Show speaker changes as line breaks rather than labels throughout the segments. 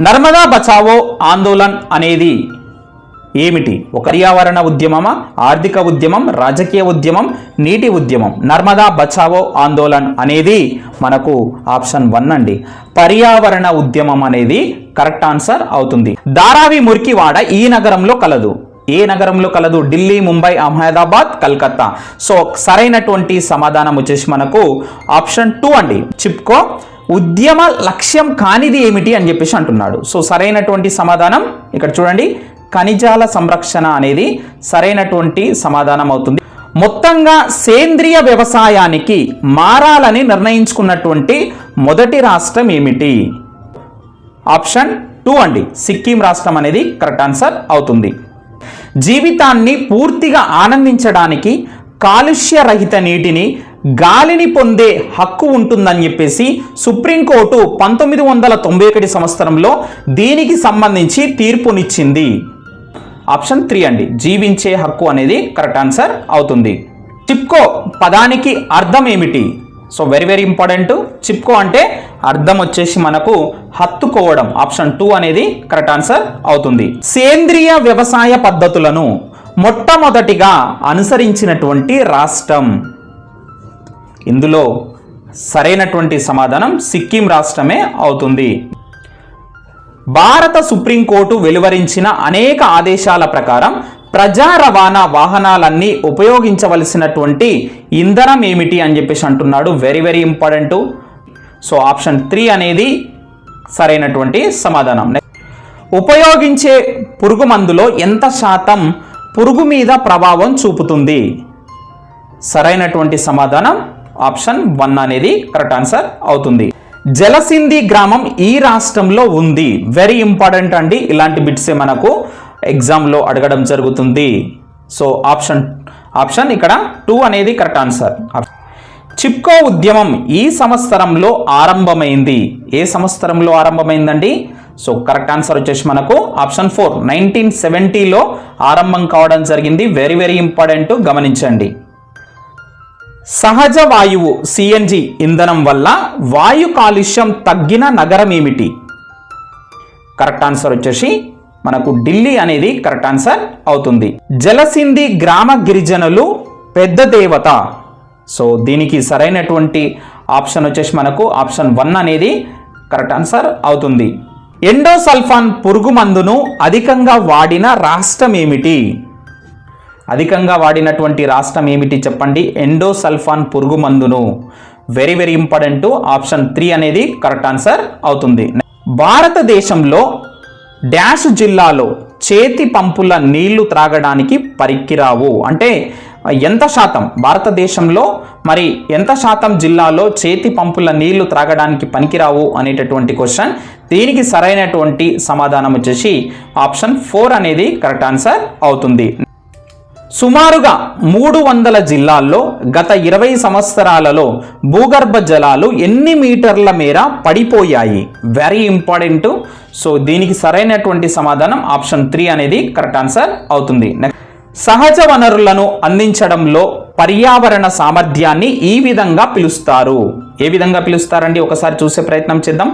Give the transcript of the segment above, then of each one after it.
నర్మదా బచావో ఆందోళన్ అనేది ఏమిటి? ఒక పర్యావరణ ఉద్యమమా, ఆర్థిక ఉద్యమం, రాజకీయ ఉద్యమం, నీటి ఉద్యమం? నర్మదా బచావో ఆందోళన్ అనేది మనకు ఆప్షన్ 1 అండి. పర్యావరణ ఉద్యమం అనేది కరెక్ట్ ఆన్సర్ అవుతుంది. ధారావి మురికివాడ ఈ నగరంలో కలదు. ఏ నగరంలో కలదు? ఢిల్లీ, ముంబై, అహ్మదాబాద్, కల్కత్తా. సో సరైనటువంటి సమాధానం వచ్చేసి మనకు ఆప్షన్ 2 అండి. చిప్కో ఉద్యమ లక్ష్యం కానిది ఏమిటి అని చెప్పేసి అంటున్నాడు. సో సరైనటువంటి సమాధానం ఇక్కడ చూడండి, ఖనిజాల సంరక్షణ అనేది సరైనటువంటి సమాధానం అవుతుంది. మొత్తంగా సేంద్రియ వ్యవసాయానికి మారాలని నిర్ణయించుకున్నటువంటి మొదటి రాష్ట్రం ఏమిటి? ఆప్షన్ 2 అండి, సిక్కిం రాష్ట్రం అనేది కరెక్ట్ ఆన్సర్ అవుతుంది. జీవితాన్ని పూర్తిగా ఆనందించడానికి కాలుష్య రహిత నీటిని, గాలిని పొందే హక్కు ఉంటుందని చెప్పేసి సుప్రీంకోర్టు 1991 సంవత్సరంలో దీనికి సంబంధించి తీర్పునిచ్చింది. ఆప్షన్ 3 అండి, జీవించే హక్కు అనేది కరెక్ట్ ఆన్సర్ అవుతుంది. చిప్కో పదానికి అర్థం ఏమిటి? So very very important. Chipko అంటే అర్థం వచ్చేసి మనకు హత్తుకోవడం. ఆప్షన్ 2 అనేది కరెక్ట్ ఆన్సర్ అవుతుంది. సేంద్రియ వ్యవసాయ పద్ధతులను మొట్టమొదటిగా అనుసరించినటువంటి రాష్ట్రం? ఇందులో సరైనటువంటి సమాధానం సిక్కిం రాష్ట్రమే అవుతుంది. భారత సుప్రీంకోర్టు వెలువరించిన అనేక ఆదేశాల ప్రకారం ప్రజా రవాణా వాహనాలన్నీ ఉపయోగించవలసినటువంటి ఇంధనం ఏమిటి అని చెప్పేసి అంటున్నాడు. Very very important. So option 3 అనేది సరైనటువంటి సమాధానం. ఉపయోగించే పురుగు మందులో ఎంత శాతం పురుగు మీద ప్రభావం చూపుతుంది? సరైనటువంటి సమాధానం ఆప్షన్ 1 అనేది కరెక్ట్ ఆన్సర్ అవుతుంది. జలసింధి గ్రామం ఈ రాష్ట్రంలో ఉంది. వెరీ ఇంపార్టెంట్ అండి, ఇలాంటి బిట్సే మనకు ఎగ్జామ్లో అడగడం జరుగుతుంది. సో ఆప్షన్ ఇక్కడ 2 అనేది కరెక్ట్ ఆన్సర్. చిప్కో ఉద్యమం ఈ సంవత్సరంలో ఆరంభమైంది. ఏ సంవత్సరంలో ఆరంభమైందండి? సో కరెక్ట్ ఆన్సర్ వచ్చేసి మనకు ఆప్షన్ 4, 1970లో ఆరంభం కావడం జరిగింది. వెరీ వెరీ ఇంపార్టెంట్, గమనించండి. సహజ వాయువు సిఎన్జి ఇంధనం వల్ల వాయు కాలుష్యం తగ్గిన నగరం ఏమిటి? కరెక్ట్ ఆన్సర్ వచ్చేసి మనకు ఢిల్లీ అనేది కరెక్ట్ ఆన్సర్ అవుతుంది. జలసింధి గ్రామ గిరిజనులు పెద్ద దేవత. సో దీనికి సరైనటువంటి ఆప్షన్ వచ్చేసి మనకు ఆప్షన్ 1 అనేది కరెక్ట్ ఆన్సర్ అవుతుంది. ఎండోసల్ఫాన్ పురుగు మందును అధికంగా వాడిన రాష్ట్రం ఏమిటి? అధికంగా వాడినటువంటి రాష్ట్రం ఏమిటి చెప్పండి? ఎండోసల్ఫాన్ పురుగు మందును. Very very important. ఆప్షన్ 3 అనేది కరెక్ట్ ఆన్సర్ అవుతుంది. భారతదేశంలో డాష్ జిల్లాలో చేతి పంపుల నీళ్లు త్రాగడానికి పనికిరావు అంటే ఎంత శాతం? భారతదేశంలో మరి ఎంత శాతం జిల్లాలో చేతి పంపుల నీళ్లు త్రాగడానికి పనికిరావు అనేటటువంటి క్వశ్చన్. దీనికి సరైనటువంటి సమాధానం వచ్చేసి ఆప్షన్ 4 అనేది కరెక్ట్ ఆన్సర్ అవుతుంది. సుమారుగా 300 జిల్లాల్లో గత 20 సంవత్సరాలలో భూగర్భ జలాలు ఎన్ని మీటర్ల మేర పడిపోయాయి? Very important. సో దీనికి సరైనటువంటి సమాధానం ఆప్షన్ 3 అనేది కరెక్ట్ ఆన్సర్ అవుతుంది. సహజ వనరులను అందించడంలో పర్యావరణ సామర్థ్యాన్ని ఈ విధంగా పిలుస్తారు. ఏ విధంగా పిలుస్తారండి? ఒకసారి చూసే ప్రయత్నం చేద్దాం.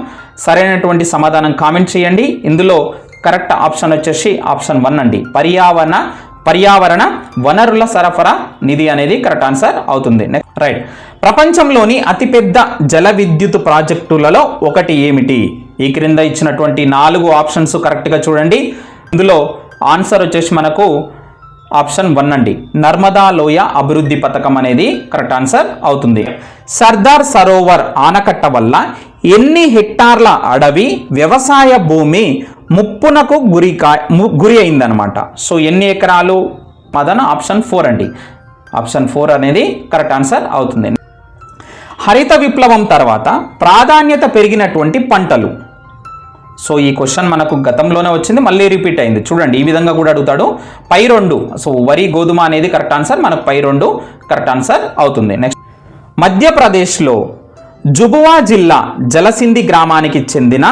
సరైనటువంటి సమాధానం కామెంట్ చేయండి. ఇందులో కరెక్ట్ ఆప్షన్ వచ్చేసి ఆప్షన్ 1 అండి, పర్యావరణ వనరుల సరఫరా నిధి అనేది కరెక్ట్ ఆన్సర్ అవుతుంది. రైట్. ప్రపంచంలోని అతిపెద్ద జల విద్యుత్ ప్రాజెక్టులలో ఒకటి ఏమిటి? ఈ క్రింద ఇచ్చినటువంటి 4 ఆప్షన్స్ కరెక్ట్గా చూడండి. ఇందులో ఆన్సర్ వచ్చేసి మనకు ఆప్షన్ 1 అండి, నర్మదా లోయ అభివృద్ధి పథకం అనేది కరెక్ట్ ఆన్సర్ అవుతుంది. సర్దార్ సరోవర్ ఆనకట్ట వల్ల ఎన్ని హెక్టార్ల అడవి వ్యవసాయ భూమి ముప్పునకు గురి అయిందనమాట? సో ఎన్ని ఎకరాలు? మదన ఆప్షన్ 4 అండి. ఆప్షన్ 4 అనేది కరెక్ట్ ఆన్సర్ అవుతుంది. హరిత విప్లవం తర్వాత ప్రాధాన్యత పెరిగినటువంటి పంటలు. సో ఈ క్వశ్చన్ మనకు గతంలోనే వచ్చింది, మళ్ళీ రిపీట్ అయింది. చూడండి, ఈ విధంగా కూడా అడుగుతాడు. పై 2, సో వరి, గోధుమ అనేది కరెక్ట్ ఆన్సర్. మనకు పై 2 కరెక్ట్ ఆన్సర్ అవుతుంది. నెక్స్ట్, మధ్యప్రదేశ్లో జుబువా జిల్లా జలసింధి గ్రామానికి చెందిన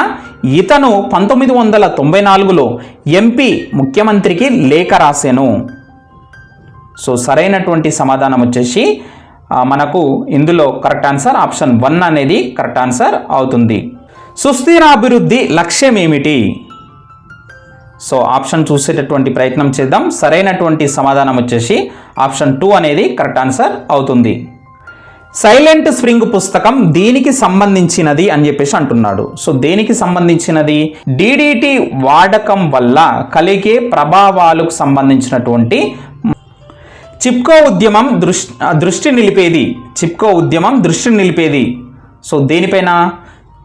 ఇతను 1994లో ఎంపీ ముఖ్యమంత్రికి లేఖ రాసెను. సో సరైనటువంటి సమాధానం వచ్చేసి మనకు ఇందులో కరెక్ట్ ఆన్సర్ ఆప్షన్ 1 అనేది కరెక్ట్ ఆన్సర్ అవుతుంది. సుస్థిరాభివృద్ధి లక్ష్యం ఏమిటి? సో ఆప్షన్ చూసేటటువంటి ప్రయత్నం చేద్దాం. సరైనటువంటి సమాధానం వచ్చేసి ఆప్షన్ 2 అనేది కరెక్ట్ ఆన్సర్ అవుతుంది. సైలెంట్ స్ప్రింగ్ పుస్తకం దీనికి సంబంధించినది అని చెప్పేసి అంటున్నాడు. సో దేనికి సంబంధించినది? డిడిటి వాడకం వల్ల కలిగే ప్రభావాలకు సంబంధించినటువంటి చిప్కో ఉద్యమం దృష్టి నిలిపేది. సో దేనిపైన?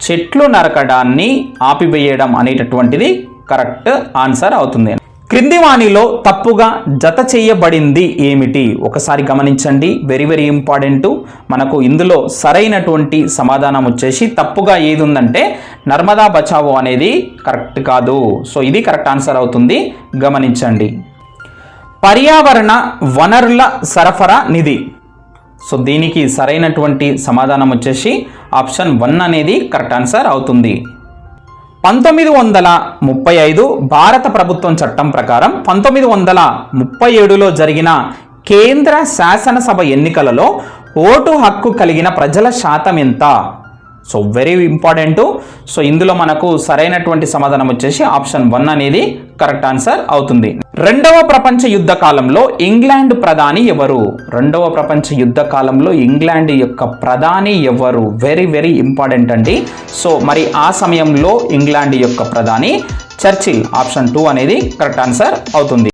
చెట్లు నరకడాన్ని ఆపివేయడం అనేటటువంటిది కరెక్ట్ ఆన్సర్ అవుతుంది. క్రింది వాణిలో తప్పుగా జత చేయబడింది ఏమిటి? ఒకసారి గమనించండి, వెరీ వెరీ ఇంపార్టెంట్. మనకు ఇందులో సరైనటువంటి సమాధానం వచ్చేసి తప్పుగా ఏది ఉందంటే నర్మదా బచావో అనేది కరెక్ట్ కాదు. సో ఇది కరెక్ట్ ఆన్సర్ అవుతుంది, గమనించండి. పర్యావరణ వనరుల సరఫరా నిధి. సో దీనికి సరైనటువంటి సమాధానం వచ్చేసి ఆప్షన్ 1 అనేది కరెక్ట్ ఆన్సర్ అవుతుంది. 1935 భారత ప్రభుత్వం చట్టం ప్రకారం 1937లో జరిగిన కేంద్ర శాసనసభ ఎన్నికలలో ఓటు హక్కు కలిగిన ప్రజల శాతం ఎంత? So very important. సో ఇందులో మనకు సరైనటువంటి సమాధానం వచ్చేసి ఆప్షన్ 1 అనేది కరెక్ట్ ఆన్సర్ అవుతుంది. రెండవ ప్రపంచ యుద్ధ కాలంలో ఇంగ్లాండ్ ప్రధాని ఎవరు? రెండవ ప్రపంచ యుద్ధ కాలంలో ఇంగ్లాండ్ యొక్క ప్రధాని ఎవరు? వెరీ వెరీ ఇంపార్టెంట్ అండి. సో మరి ఆ సమయంలో ఇంగ్లాండ్ యొక్క ప్రధాని చర్చిల్. ఆప్షన్ 2 అనేది కరెక్ట్ ఆన్సర్ అవుతుంది.